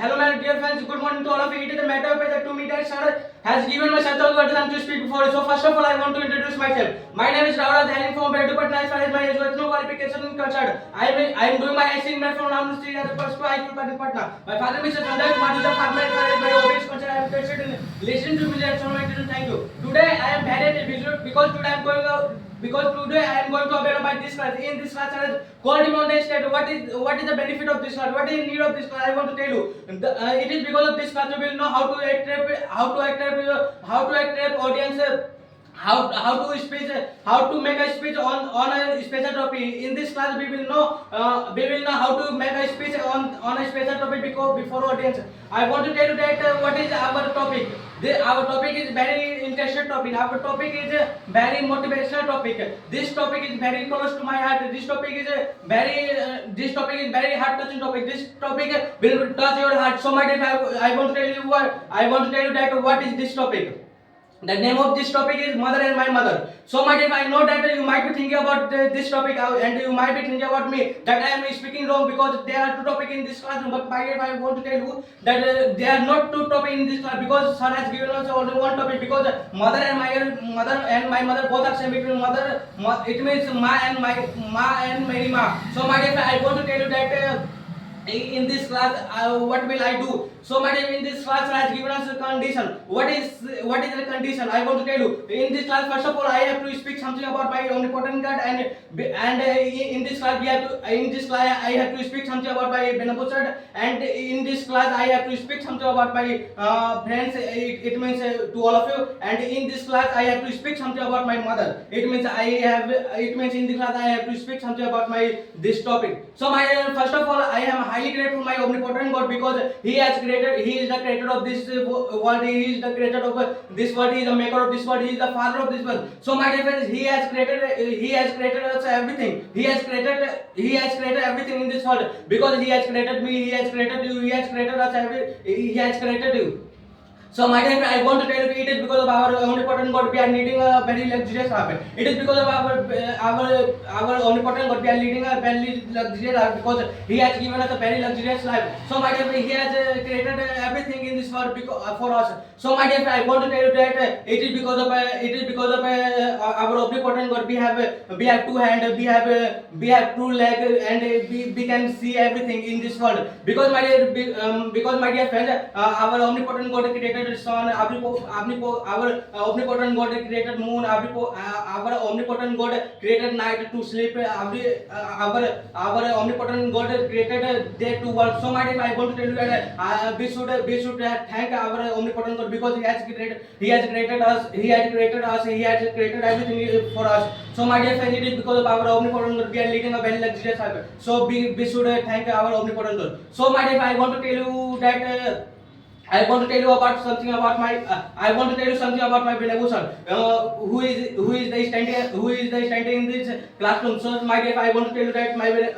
Hello, my dear friends. Good morning to all of you. It is a matter of that to me that sir has given me such a good time to speak before. So first of all, I want to introduce myself. My name is Rahul hailing from Bedu Patna. As far as my educational qualification is concerned, I am doing my IC in from Ram Street at the first high school in Patna. My father, Mr. Sanjay Kumar, is a farmer. As far as my hobbies concerned, I am interested in listening to music. So I thank you. Today I am very visual because today I am going out. Because today I am going to avail about this class. In this class, I have called him on the stage. What is the benefit of this class? What is the need of this class? I want to tell you. It is because of this class you will know how to attract audience. How to speech, how to make a speech on a special topic. In this class we will know how to make a speech on a special topic before audience. I want to tell you that what is our topic. Our topic is very interesting topic. Our topic is a very motivational topic. This topic is very close to my heart. This topic is very heart touching topic. This topic will touch your heart so much. If I want to tell you that what is this topic. The name of this topic is Mother and My Mother. So much if I know that you might be thinking about this topic and you might be thinking about me that I am speaking wrong because there are two topics in this classroom. But by if I want to tell you that there are not two topics in this class because sir has given us only one topic because mother and my mother both are same between mother. It means ma and my ma. So my if I want to tell you that. In this class what will I do. So my dear, in this class has given us a condition. What is the condition? I want to tell you. In this class first of all I have to speak something about my omnipotent God and in this class I have to speak something about my benevolent and in this class I have to speak something about my friends. It means to all of you and in this class I have to speak something about my mother. It means in this class I have to speak something about my this topic. So my first of all I am highly grateful to my omnipotent God because He is the creator of this world. He is the creator of this world. He is the maker of this world. He is the father of this world. So my dear friends, He has created us everything. He has created everything in this world because He has created me. He has created you. He has created us. He has created you. So my dear friend, I want to tell you it is because of our omnipotent God we are leading a very luxurious life. It is because of our omnipotent God we are leading a very luxurious life because He has given us a very luxurious life. So my dear friend, He has created everything in this world for us. So my dear friend, I want to tell you that it is because of our omnipotent God we have two hands, we have two legs, and we can see everything in this world. Because my dear friend, our omnipotent God created sun, our omnipotent God created moon, our omnipotent God created night to sleep, our omnipotent God created day to work. So my dear, I want to tell you that we should thank our omnipotent God because He has created us, He has created everything for us. So my dear friend, it is because of our omnipotent God we are leading a very luxurious life. So we should thank our omnipotent God. So my dear, I want to tell you that. I want to tell you something about my benevolent son, who is the standing in this classroom. So my dear, I want to tell you that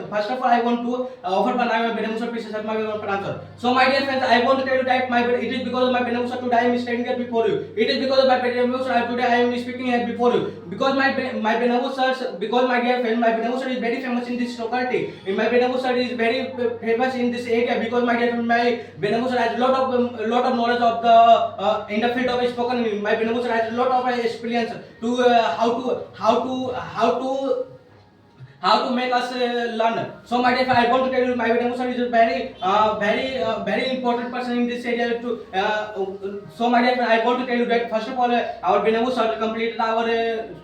first of all I want to offer my benevolent pieces of my answer. So my dear friends, I want to tell you that it is because of my benevolent today I am standing here before you. It is because of my benevolent today I am speaking here before you. Because my benevolent, because my dear friend, my benevolent is very famous in this locality. My benevolent is very famous in this area because my dear friend, my benevolent has a lot of knowledge of the in the field of spoken English. My benevolent has a lot of experience to how to make us learn. So my dear, I want to tell you, my benevolent is a very important person in this area. So my dear, I want to tell you that first of all, our benevolent completed our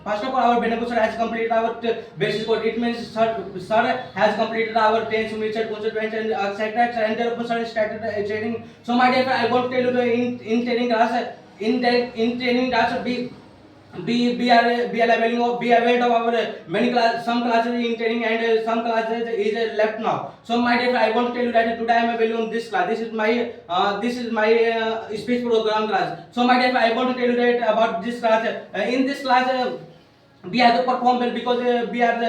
our benevolent has completed our basic course. It means sir has completed our 10th semester, and etc. And there started training. So my dear, I want to tell you that in training class, be aware of our many class, some classes in training and some classes is left now. So my dear, I want to tell you that today I am available on this class. This is my speech program class. So my dear, I want to tell you that about this class. In this class. We have to perform well because we are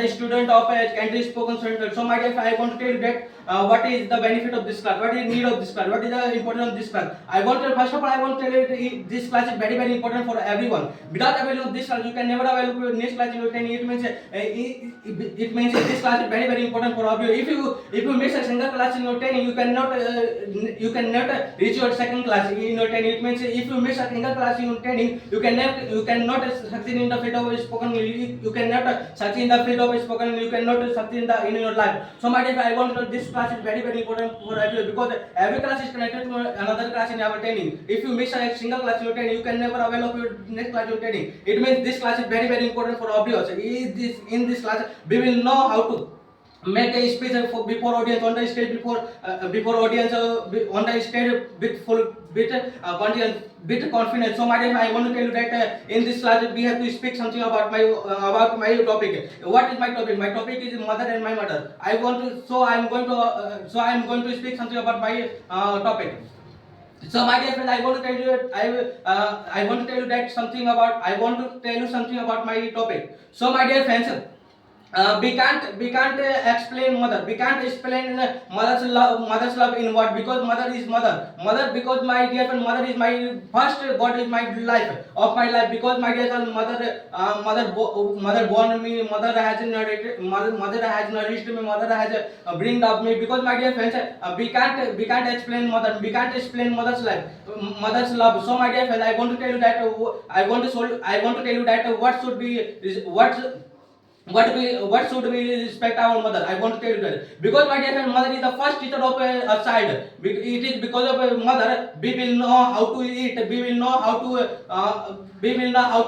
the student of Country Spoken Center. So my dear, I want to tell you that what is the benefit of this class, what is the need of this class, what is the importance of this class. I want to, first of all, I want to tell you that this class is very very important for everyone. Without available of this class, you can never avail your next class in your training. It means it means this class is very very important for all of you. If you miss a single class in your training, you cannot reach your second class in your training. It means if you miss a single class in your training, you cannot succeed in the field of spoken. You cannot succeed in the field of spoken. You cannot succeed in your life. So my dear, I want to, this class is very very important for everyone, because every class is connected to another class in our training. If you miss a single class in your training, you can never avail of your next class in your training. It means this class is very very important for all of us. In this class, we will know how to make a speech before audience, on the stage before audience, on the stage with full bit confidence. So my dear, I want to tell you that in this class we have to speak something about my topic. What is my topic? My topic is mother and my mother. I am going to speak something about my topic. So my dear friend, I want to tell you something about my topic. So my dear friends, we can't explain mother. We can't explain mother's love in what, because mother is mother. Because my dear friend, mother is my first. God is my life of my life. Because my dear friend, mother born me. Mother has nourished me. Mother has bring up me. Because my dear friends, we can't explain mother. We can't explain mother's life, mother's love. So my dear friend, I want to tell you that what should we respect our mother. I want to tell you that, because my dear friend, mother is the first teacher of a child. It is because of a mother we will know how to eat, we will know how to eat, we will know how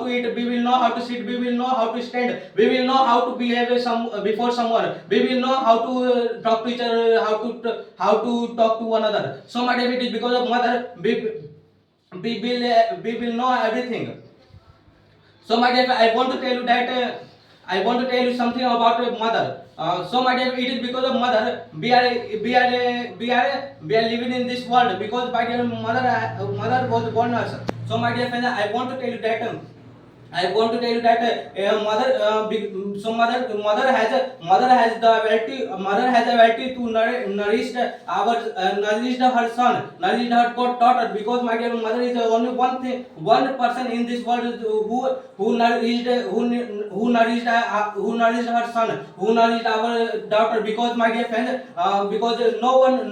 to sit, we will know how to stand, we will know how to behave before someone, we will know how to talk to each other, how to talk to one another. So my dear, it is because of mother we will know everything. So my dear, I want to tell you that I want to tell you something about mother. So my dear, it is because of mother we are living in this world, because my dear mother was born us. So my dear friends, I want to tell you that mother has the ability to nourish her son, nourish her daughter. Because my dear, mother is only one person in this world who nourished her son, who nourished our daughter. Because my dear friend, because no one